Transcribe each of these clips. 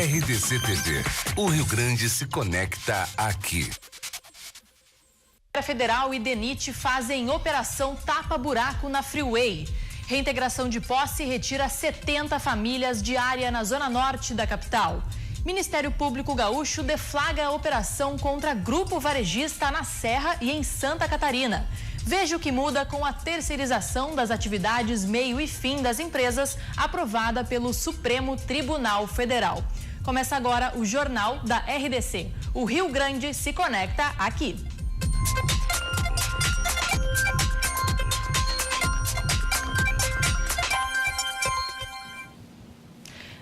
RDC TV. O Rio Grande se conecta aqui. A Federal e DENIT fazem operação tapa-buraco na Freeway. Reintegração de posse retira 70 famílias de área na zona norte da capital. Ministério Público Gaúcho deflagra a operação contra grupo varejista na Serra e em Santa Catarina. Veja o que muda com a terceirização das atividades meio e fim das empresas, aprovada pelo Supremo Tribunal Federal. Começa agora o Jornal da RDC. O Rio Grande se conecta aqui.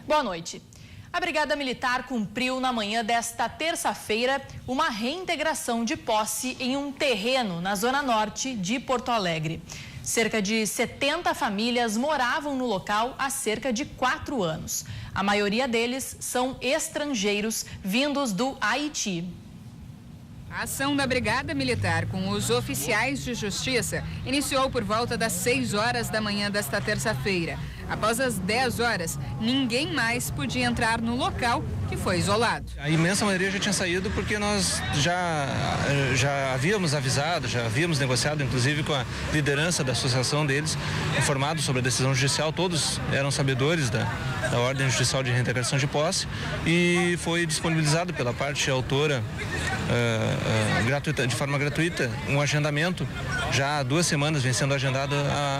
Boa noite. A Brigada Militar cumpriu na manhã desta terça-feira uma reintegração de posse em um terreno na zona norte de Porto Alegre. Cerca de 70 famílias moravam no local há cerca de 4 anos. A maioria deles são estrangeiros vindos do Haiti. A ação da Brigada Militar com os oficiais de justiça iniciou por volta das 6 horas da manhã desta terça-feira. Após as 10 horas, ninguém mais podia entrar no local, que foi isolado. A imensa maioria já tinha saído porque nós já havíamos avisado, já havíamos negociado, inclusive com a liderança da associação deles, informado sobre a decisão judicial. Todos eram sabedores da ordem judicial de reintegração de posse e foi disponibilizado pela parte autora de forma gratuita um agendamento. Já há 2 semanas vem sendo agendada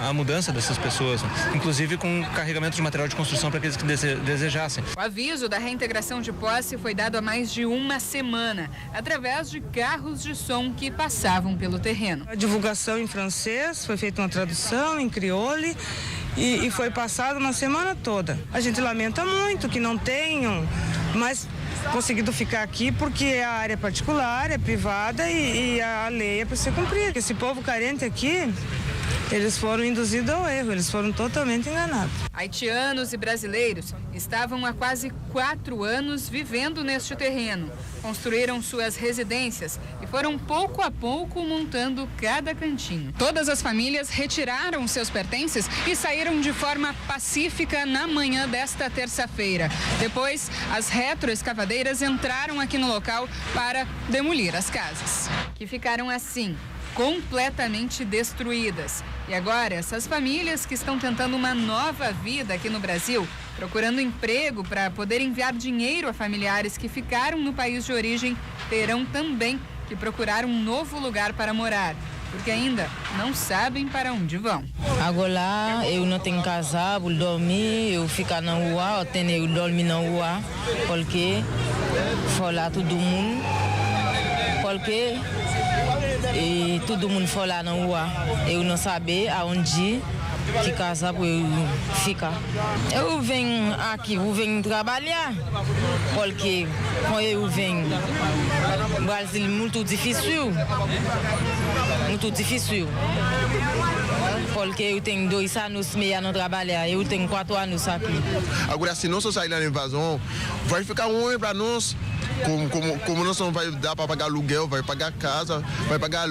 a mudança dessas pessoas, inclusive com carregamento de material de construção para aqueles que desejassem. O aviso da reintegração de posse foi dado há mais de 1 semana, através de carros de som que passavam pelo terreno. A divulgação em francês, foi feita uma tradução em crioulo e foi passado uma semana toda. A gente lamenta muito que não tenham mais conseguido ficar aqui porque a área é particular, é privada e a lei é para ser cumprida. Esse povo carente aqui, eles foram induzidos ao erro, eles foram totalmente enganados. Haitianos e brasileiros estavam há quase 4 anos vivendo neste terreno. Construíram suas residências e foram pouco a pouco montando cada cantinho. Todas as famílias retiraram seus pertences e saíram de forma pacífica na manhã desta terça-feira. Depois, as retroescavadeiras entraram aqui no local para demolir as casas, que ficaram assim, completamente destruídas. E agora, essas famílias que estão tentando uma nova vida aqui no Brasil, procurando emprego para poder enviar dinheiro a familiares que ficaram no país de origem, terão também que procurar um novo lugar para morar, porque ainda não sabem para onde vão. Agora eu não tenho casa para dormir, eu fico na rua, eu dormir na rua, porque fala todo mundo, porque e todo mundo foi lá na rua. Eu não sabia aonde que casa para eu ficar. Eu venho aqui, eu venho trabalhar, porque quando eu venho, o Brasil é muito difícil, porque eu tenho 2 anos e meio não trabalhar, eu tenho 4 anos aqui. Agora, se nós sairmos da invasão, vai ficar ruim para nós. Como nós não vai dar para pagar aluguel, vai pagar casa, vai pagar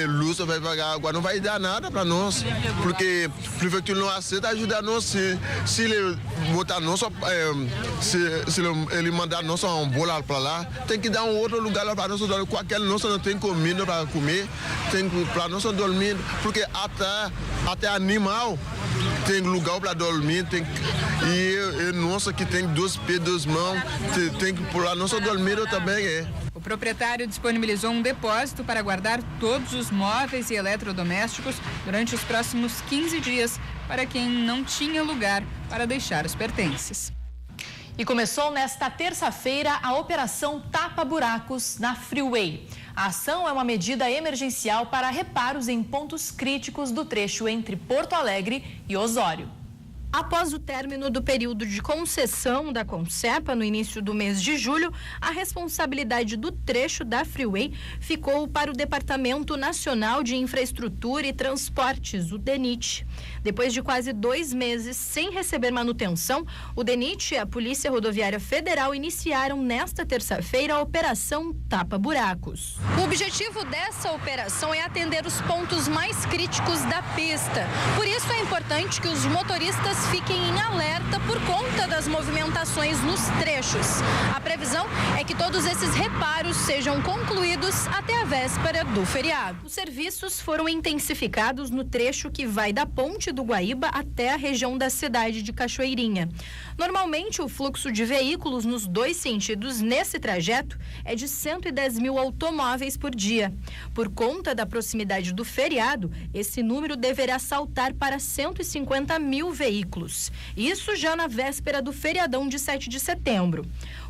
luz, vai pagar água, não vai dar nada para nós, porque a prefeitura não aceita ajudar nós. Se ele botar nós, se ele mandar nós um bola para lá, tem que dar um outro lugar para nós dormir. Qualquer nós não tem comida para comer, tem para nós dormir, porque até animal tem lugar para dormir, e nossa que tem 2 pés, 2 mãos, tem que pular, nossa dormir também é. O proprietário disponibilizou um depósito para guardar todos os móveis e eletrodomésticos durante os próximos 15 dias para quem não tinha lugar para deixar os pertences. E começou nesta terça-feira a Operação Tapa Buracos na Freeway. A ação é uma medida emergencial para reparos em pontos críticos do trecho entre Porto Alegre e Osório. Após o término do período de concessão da Concepa no início do mês de julho, a responsabilidade do trecho da Freeway ficou para o Departamento Nacional de Infraestrutura e Transportes, o DENIT. Depois de quase 2 meses sem receber manutenção, o DENIT e a Polícia Rodoviária Federal iniciaram nesta terça-feira a Operação Tapa Buracos. O objetivo dessa operação é atender os pontos mais críticos da pista. Por isso é importante que os motoristas fiquem em alerta por conta das movimentações nos trechos. A previsão é que todos esses reparos sejam concluídos até a véspera do feriado. Os serviços foram intensificados no trecho que vai da Ponte do Guaíba até a região da cidade de Cachoeirinha. Normalmente, o fluxo de veículos nos dois sentidos nesse trajeto é de 110 mil automóveis por dia. Por conta da proximidade do feriado, esse número deverá saltar para 150 mil veículos. Isso já na véspera do feriadão de 7 de setembro.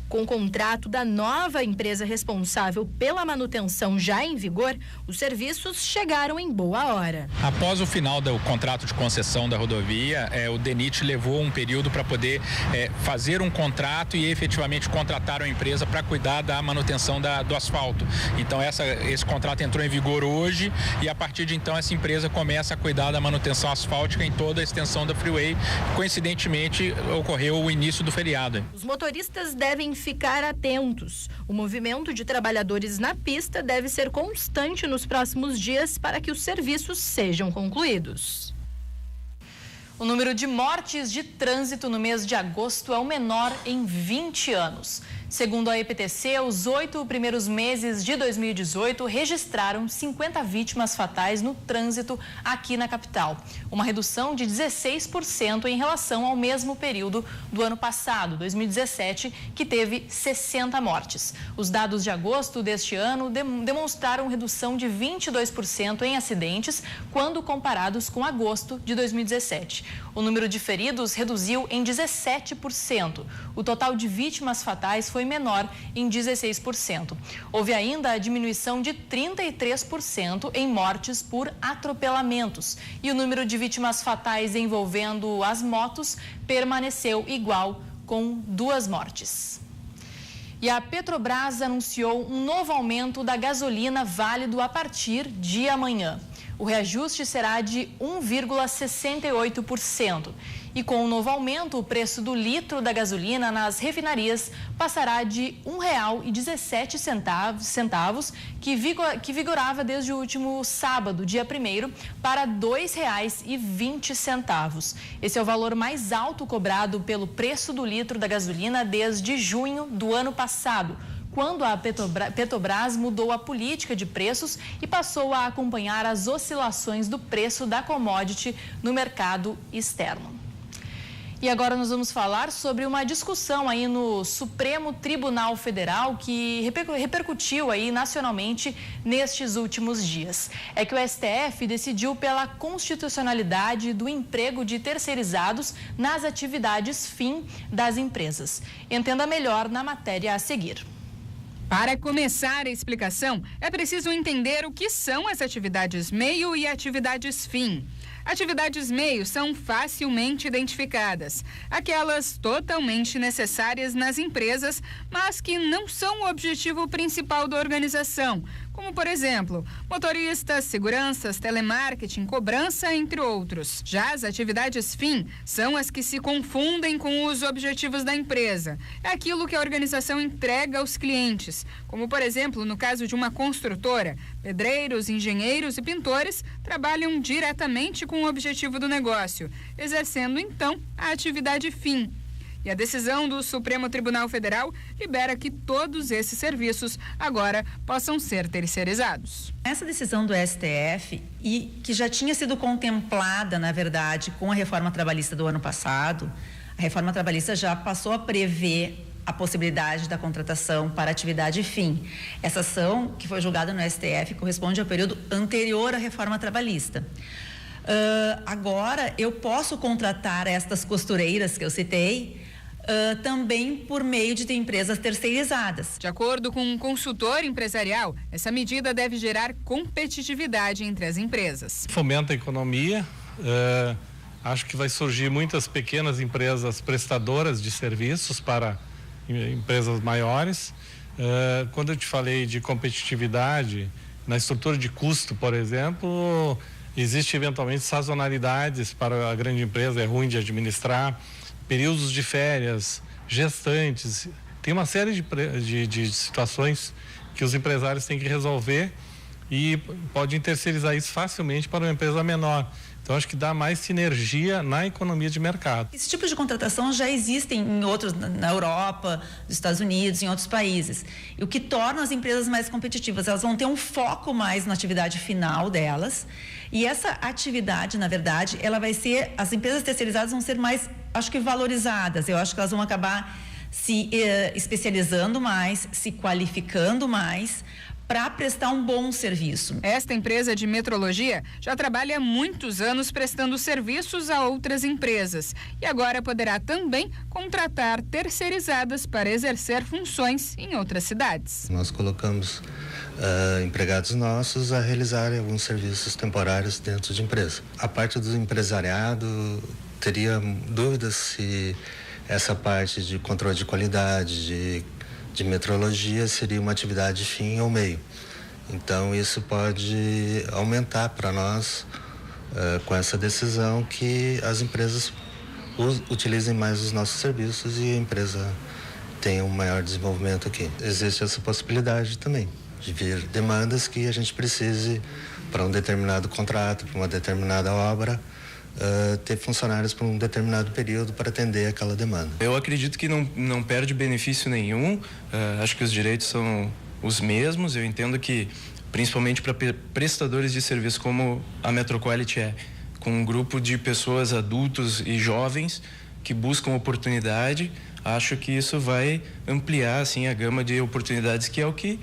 Com o contrato da nova empresa responsável pela manutenção já em vigor, os serviços chegaram em boa hora. Após o final do contrato de concessão da rodovia, o DENIT levou um período para poder fazer um contrato e efetivamente contratar a empresa para cuidar da manutenção do asfalto. Então esse contrato entrou em vigor hoje e a partir de então essa empresa começa a cuidar da manutenção asfáltica em toda a extensão da Freeway. Coincidentemente, ocorreu o início do feriado. Os motoristas devem ficar atentos. O movimento de trabalhadores na pista deve ser constante nos próximos dias para que os serviços sejam concluídos. O número de mortes de trânsito no mês de agosto é o menor em 20 anos. Segundo a EPTC, os 8 primeiros meses de 2018 registraram 50 vítimas fatais no trânsito aqui na capital. Uma redução de 16% em relação ao mesmo período do ano passado, 2017, que teve 60 mortes. Os dados de agosto deste ano demonstraram redução de 22% em acidentes quando comparados com agosto de 2017. O número de feridos reduziu em 17%. O total de vítimas fatais foi menor em 16%. Houve ainda a diminuição de 33% em mortes por atropelamentos. E o número de vítimas fatais envolvendo as motos permaneceu igual, com 2 mortes. E a Petrobras anunciou um novo aumento da gasolina válido a partir de amanhã. O reajuste será de 1,68%. E com o novo aumento, o preço do litro da gasolina nas refinarias passará de R$ 1,17, que vigorava desde o último sábado, dia 1º, para R$ 2,20. Esse é o valor mais alto cobrado pelo preço do litro da gasolina desde junho do ano passado, quando a Petrobras mudou a política de preços e passou a acompanhar as oscilações do preço da commodity no mercado externo. E agora nós vamos falar sobre uma discussão aí no Supremo Tribunal Federal que repercutiu aí nacionalmente nestes últimos dias. É que o STF decidiu pela constitucionalidade do emprego de terceirizados nas atividades fim das empresas. Entenda melhor na matéria a seguir. Para começar a explicação, é preciso entender o que são as atividades meio e atividades fim. Atividades meio são facilmente identificadas, aquelas totalmente necessárias nas empresas, mas que não são o objetivo principal da organização, como, por exemplo, motoristas, seguranças, telemarketing, cobrança, entre outros. Já as atividades fim são as que se confundem com os objetivos da empresa. É aquilo que a organização entrega aos clientes, como, por exemplo, no caso de uma construtora, pedreiros, engenheiros e pintores trabalham diretamente com o objetivo do negócio, exercendo, então, a atividade fim. E a decisão do Supremo Tribunal Federal libera que todos esses serviços agora possam ser terceirizados. Essa decisão do STF, e que já tinha sido contemplada, na verdade, com a reforma trabalhista do ano passado, a reforma trabalhista já passou a prever a possibilidade da contratação para atividade fim. Essa ação, que foi julgada no STF, corresponde ao período anterior à reforma trabalhista. Agora, eu posso contratar estas costureiras que eu citei também por meio de empresas terceirizadas. De acordo com um consultor empresarial, essa medida deve gerar competitividade entre as empresas. Fomenta a economia, acho que vai surgir muitas pequenas empresas prestadoras de serviços para empresas maiores. Quando eu te falei de competitividade, na estrutura de custo, por exemplo, existe eventualmente sazonalidades para a grande empresa, é ruim de administrar, períodos de férias, gestantes, tem uma série de situações que os empresários têm que resolver e podem terceirizar isso facilmente para uma empresa menor. Então, acho que dá mais sinergia na economia de mercado. Esse tipo de contratação já existe em outros, na Europa, nos Estados Unidos, em outros países. E o que torna as empresas mais competitivas, elas vão ter um foco mais na atividade final delas. E essa atividade, na verdade, ela vai ser, as empresas terceirizadas vão ser mais, acho que valorizadas. Eu acho que elas vão acabar se especializando mais, se qualificando mais, para prestar um bom serviço. Esta empresa de metrologia já trabalha há muitos anos prestando serviços a outras empresas e agora poderá também contratar terceirizadas para exercer funções em outras cidades. Nós colocamos empregados nossos a realizarem alguns serviços temporários dentro de empresa. A parte do empresariado teria dúvidas se essa parte de controle de qualidade, de metrologia seria uma atividade fim ou meio. Então isso pode aumentar para nós com essa decisão que as empresas utilizem mais os nossos serviços e a empresa tenha um maior desenvolvimento aqui. Existe essa possibilidade também de vir demandas que a gente precise para um determinado contrato, para uma determinada obra, ter funcionários por um determinado período para atender aquela demanda. Eu acredito que não perde benefício nenhum, acho que os direitos são os mesmos. Eu entendo que, principalmente para prestadores de serviço como a Metroquality com um grupo de pessoas adultos e jovens que buscam oportunidade, acho que isso vai ampliar assim, a gama de oportunidades, que é o que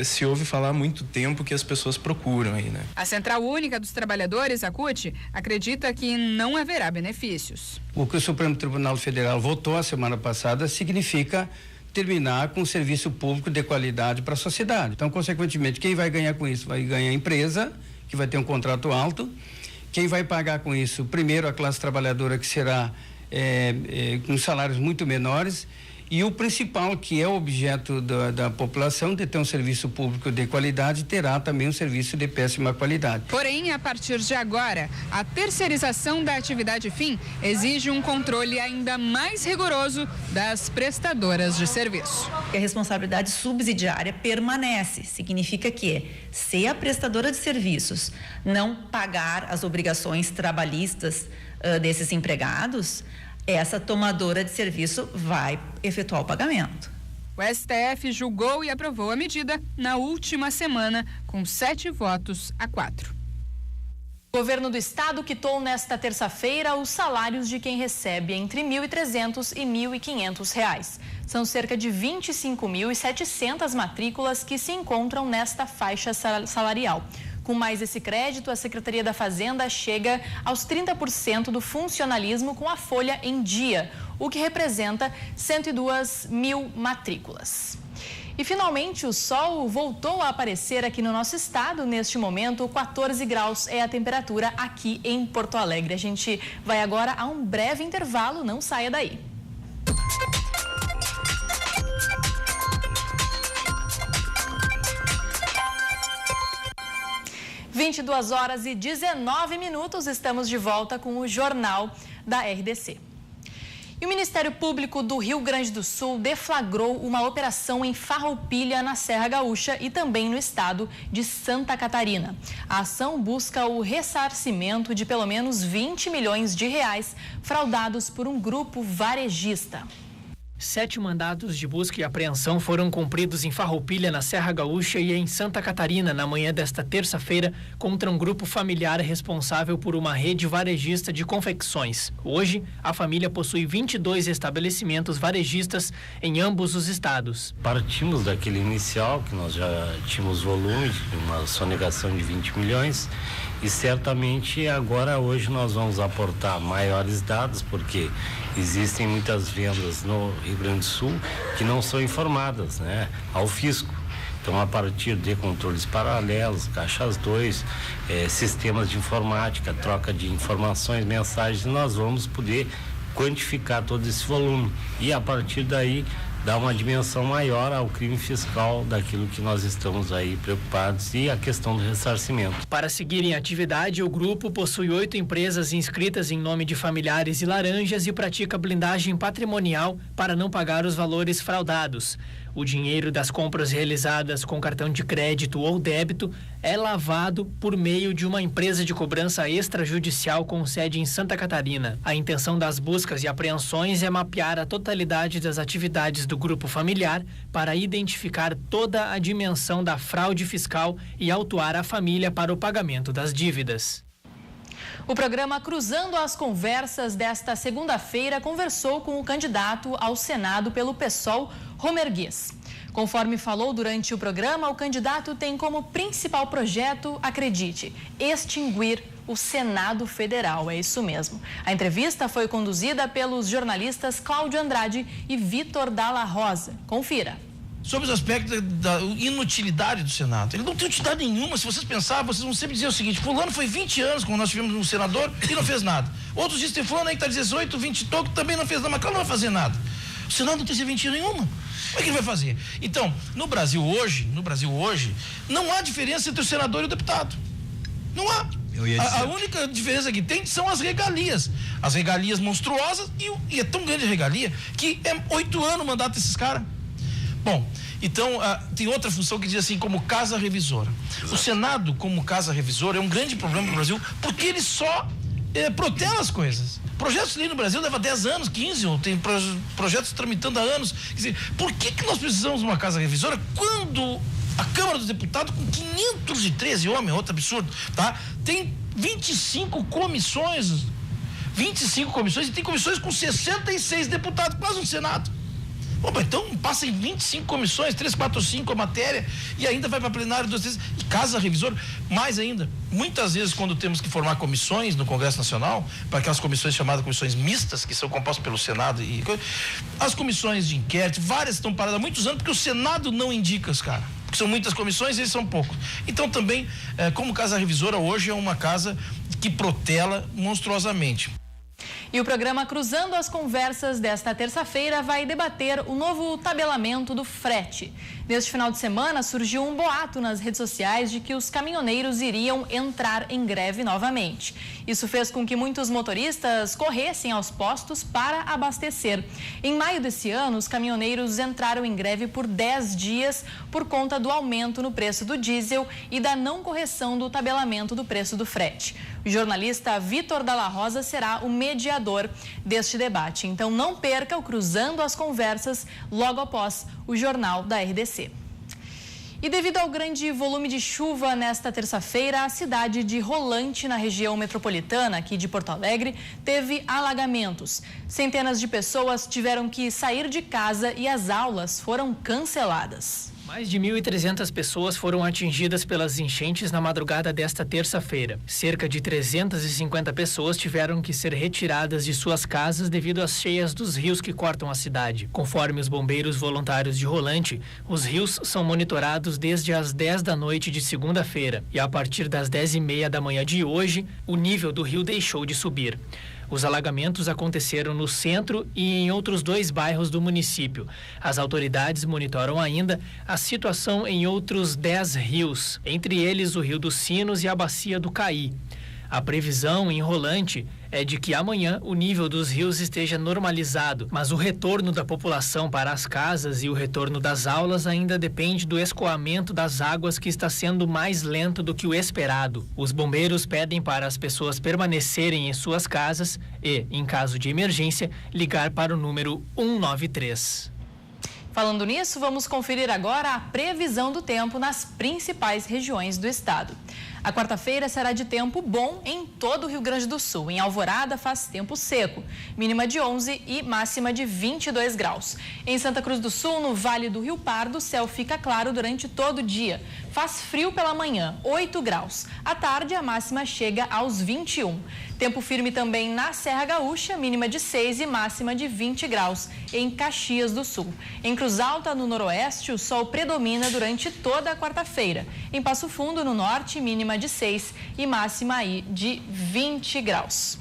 se ouve falar há muito tempo que as pessoas procuram aí, né? A Central Única dos Trabalhadores, a CUT, acredita que não haverá benefícios. O que o Supremo Tribunal Federal votou a semana passada significa terminar com um serviço público de qualidade para a sociedade. Então, consequentemente, quem vai ganhar com isso? Vai ganhar a empresa, que vai ter um contrato alto. Quem vai pagar com isso? Primeiro, a classe trabalhadora, que será com salários muito menores. E o principal, que é o objeto da população, de ter um serviço público de qualidade, terá também um serviço de péssima qualidade. Porém, a partir de agora, a terceirização da atividade fim exige um controle ainda mais rigoroso das prestadoras de serviço. A responsabilidade subsidiária permanece. Significa que, se a prestadora de serviços não pagar as obrigações trabalhistas desses empregados, essa tomadora de serviço vai efetuar o pagamento. O STF julgou e aprovou a medida na última semana, com 7-4. O governo do estado quitou nesta terça-feira os salários de quem recebe entre R$ 1.300 e R$ 1.500. São cerca de 25.700 matrículas que se encontram nesta faixa salarial. Com mais esse crédito, a Secretaria da Fazenda chega aos 30% do funcionalismo com a folha em dia, o que representa 102 mil matrículas. E finalmente o sol voltou a aparecer aqui no nosso estado. Neste momento, 14 graus é a temperatura aqui em Porto Alegre. A gente vai agora a um breve intervalo, não saia daí. Às 22h19, estamos de volta com o Jornal da RDC. E o Ministério Público do Rio Grande do Sul deflagrou uma operação em Farroupilha, na Serra Gaúcha, e também no estado de Santa Catarina. A ação busca o ressarcimento de pelo menos 20 milhões de reais fraudados por um grupo varejista. 7 mandados de busca e apreensão foram cumpridos em Farroupilha, na Serra Gaúcha, e em Santa Catarina, na manhã desta terça-feira, contra um grupo familiar responsável por uma rede varejista de confecções. Hoje, a família possui 22 estabelecimentos varejistas em ambos os estados. Partimos daquele inicial, que nós já tínhamos volume de uma sonegação de 20 milhões, e certamente agora, hoje, nós vamos aportar maiores dados, porque existem muitas vendas no Rio Grande do Sul que não são informadas, né, ao fisco. Então, a partir de controles paralelos, caixas 2, sistemas de informática, troca de informações, mensagens, nós vamos poder quantificar todo esse volume e, a partir daí, dar uma dimensão maior ao crime fiscal daquilo que nós estamos aí preocupados e a questão do ressarcimento. Para seguir em atividade, o grupo possui 8 empresas inscritas em nome de familiares e laranjas e pratica blindagem patrimonial para não pagar os valores fraudados. O dinheiro das compras realizadas com cartão de crédito ou débito é lavado por meio de uma empresa de cobrança extrajudicial com sede em Santa Catarina. A intenção das buscas e apreensões é mapear a totalidade das atividades do grupo familiar para identificar toda a dimensão da fraude fiscal e autuar a família para o pagamento das dívidas. O programa Cruzando as Conversas desta segunda-feira conversou com o candidato ao Senado pelo PSOL, Romer Guiz. Conforme falou durante o programa, o candidato tem como principal projeto, acredite, extinguir o Senado Federal. É isso mesmo. A entrevista foi conduzida pelos jornalistas Cláudio Andrade e Vitor Dalla Rosa. Confira. Sobre os aspectos da inutilidade do Senado. Ele não tem utilidade nenhuma. Se vocês pensarem, vocês vão sempre dizer o seguinte: fulano foi 20 anos, quando nós tivemos um senador, e não fez nada. Outros dizem, tem fulano aí que está 18, 20 e pouco, também não fez nada, mas claro, não vai fazer nada. O Senado não tem serventia nenhuma. Como é que ele vai fazer? Então, no Brasil hoje, não há diferença entre o senador e o deputado. Não há. A única diferença que tem são as regalias. As regalias monstruosas e é tão grande a regalia que é 8 anos o mandato desses caras. Bom, então tem outra função que diz assim, como casa revisora. Exato. O Senado, como casa revisora, é um grande problema no Brasil, porque ele só protela as coisas. Projetos de lei no Brasil leva 10 anos, 15, ou tem projetos tramitando há anos. Quer dizer, por que nós precisamos de uma casa revisora quando a Câmara dos Deputados, com 513 homens, outro absurdo, tá? Tem 25 comissões e tem comissões com 66 deputados, quase um Senado. Bom, então passa em 25 comissões, 3, 4, 5 a matéria, e ainda vai para plenário 2 vezes. E casa revisora, mais ainda, muitas vezes quando temos que formar comissões no Congresso Nacional, para aquelas comissões chamadas comissões mistas, que são compostas pelo Senado e as comissões de inquérito, várias estão paradas há muitos anos, porque o Senado não indica os caras. Porque são muitas comissões e eles são poucos. Então também, como casa revisora, hoje é uma casa que protela monstruosamente. E o programa Cruzando as Conversas desta terça-feira vai debater o novo tabelamento do frete. Neste final de semana surgiu um boato nas redes sociais de que os caminhoneiros iriam entrar em greve novamente. Isso fez com que muitos motoristas corressem aos postos para abastecer. Em maio desse ano, os caminhoneiros entraram em greve por 10 dias por conta do aumento no preço do diesel e da não correção do tabelamento do preço do frete. O jornalista Vitor Dalla Rosa será o mediador deste debate. Então não perca o Cruzando as Conversas logo após o Jornal da RDC. E devido ao grande volume de chuva nesta terça-feira, a cidade de Rolante, na região metropolitana aqui de Porto Alegre, teve alagamentos. Centenas de pessoas tiveram que sair de casa e as aulas foram canceladas. Mais de 1.300 pessoas foram atingidas pelas enchentes na madrugada desta terça-feira. Cerca de 350 pessoas tiveram que ser retiradas de suas casas devido às cheias dos rios que cortam a cidade. Conforme os bombeiros voluntários de Rolante, os rios são monitorados desde as 10 da noite de segunda-feira e a partir das 10h30 da manhã de hoje, o nível do rio deixou de subir. Os alagamentos aconteceram no centro e em outros 2 bairros do município. As autoridades monitoram ainda a situação em outros 10 rios, entre eles o Rio dos Sinos e a Bacia do Caí. A previsão em Rolante é de que amanhã o nível dos rios esteja normalizado, mas o retorno da população para as casas e o retorno das aulas ainda depende do escoamento das águas, que está sendo mais lento do que o esperado. Os bombeiros pedem para as pessoas permanecerem em suas casas e, em caso de emergência, ligar para o número 193. Falando nisso, vamos conferir agora a previsão do tempo nas principais regiões do estado. A quarta-feira será de tempo bom em todo o Rio Grande do Sul. Em Alvorada faz tempo seco, mínima de 11 e máxima de 22 graus. Em Santa Cruz do Sul, no Vale do Rio Pardo, o céu fica claro durante todo o dia. Faz frio pela manhã, 8 graus. À tarde, a máxima chega aos 21. Tempo firme também na Serra Gaúcha, mínima de 6 e máxima de 20 graus. Em Caxias do Sul. Em Cruz Alta, no noroeste, o sol predomina durante toda a quarta-feira. Em Passo Fundo, no norte, mínima de 6 e máxima aí de 20 graus.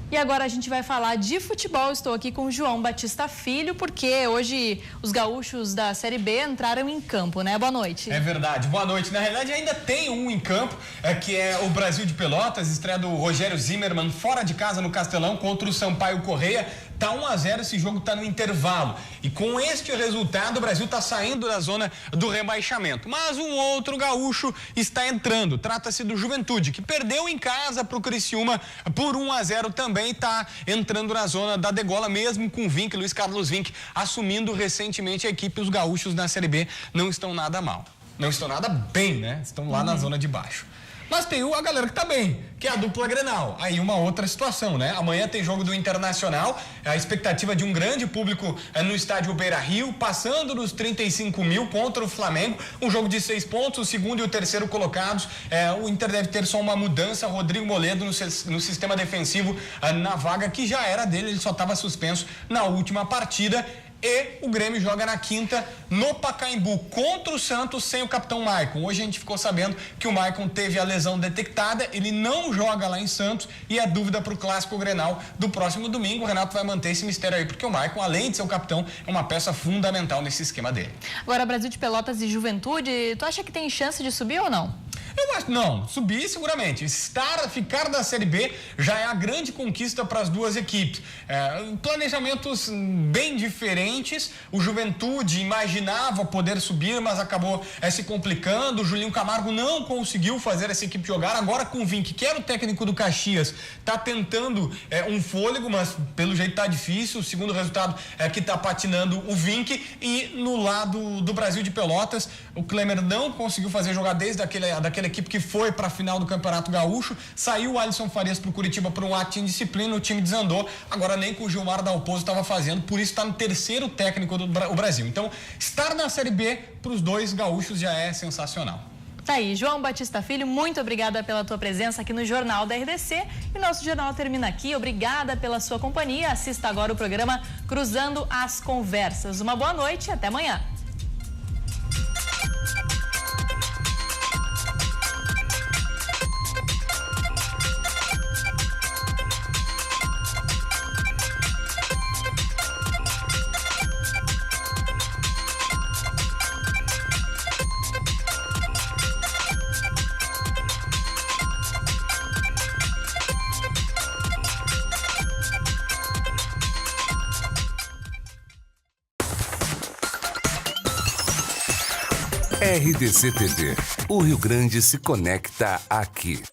E agora a gente vai falar de futebol. Estou aqui com o João Batista Filho, porque hoje os gaúchos da Série B entraram em campo, né? Boa noite. É verdade, boa noite. Na realidade ainda tem um em campo, que é o Brasil de Pelotas, estreia do Rogério Zimmermann fora de casa no Castelão contra o Sampaio Corrêa. Tá 1-0, esse jogo tá no intervalo. E com este resultado, o Brasil tá saindo da zona do rebaixamento. Mas um outro gaúcho está entrando. Trata-se do Juventude, que perdeu em casa pro Criciúma por 1-0 também, tá entrando na zona da degola, mesmo com o Vinck, Luiz Carlos Vinck, assumindo recentemente a equipe. Os gaúchos na Série B não estão nada mal. Não estão nada bem, né? Estão lá na zona de baixo. Mas tem a galera que tá bem, que é a dupla Grenal. Aí uma outra situação, né? Amanhã tem jogo do Internacional, a expectativa de um grande público no estádio Beira-Rio, passando dos 35 mil contra o Flamengo. Um jogo de 6 pontos, o segundo e o terceiro colocados. O Inter deve ter só uma mudança, Rodrigo Moledo no sistema defensivo, na vaga que já era dele, ele só estava suspenso na última partida. E o Grêmio joga na quinta no Pacaembu contra o Santos sem o capitão Maicon. Hoje a gente ficou sabendo que o Maicon teve a lesão detectada, ele não joga lá em Santos e é dúvida para o Clássico Grenal do próximo domingo. O Renato vai manter esse mistério aí, porque o Maicon, além de ser o capitão, é uma peça fundamental nesse esquema dele. Agora, Brasil de Pelotas e Juventude, tu acha que tem chance de subir ou não? Eu acho, não, subir seguramente. Ficar da Série B já é a grande conquista para as duas equipes. Planejamentos bem diferentes. O Juventude imaginava poder subir, mas acabou se complicando. O Julinho Camargo não conseguiu fazer essa equipe jogar. Agora com o Vinck, que era o técnico do Caxias, está tentando um fôlego, mas pelo jeito está difícil. O segundo resultado é que está patinando o Vinck. E no lado do Brasil de Pelotas, o Klemer não conseguiu fazer jogar desde daquela equipe que foi para a final do Campeonato Gaúcho. Saiu o Alisson Farias para o Curitiba por um ato de indisciplina, o time desandou. Agora nem com o Gilmar Dalpozo estava fazendo, por isso está no terceiro técnico do Brasil. Então, estar na Série B para os dois gaúchos já é sensacional. Tá aí, João Batista Filho, muito obrigada pela tua presença aqui no Jornal da RDC. E nosso jornal termina aqui. Obrigada pela sua companhia. Assista agora o programa Cruzando as Conversas. Uma boa noite e até amanhã. RDC TV. O Rio Grande se conecta aqui.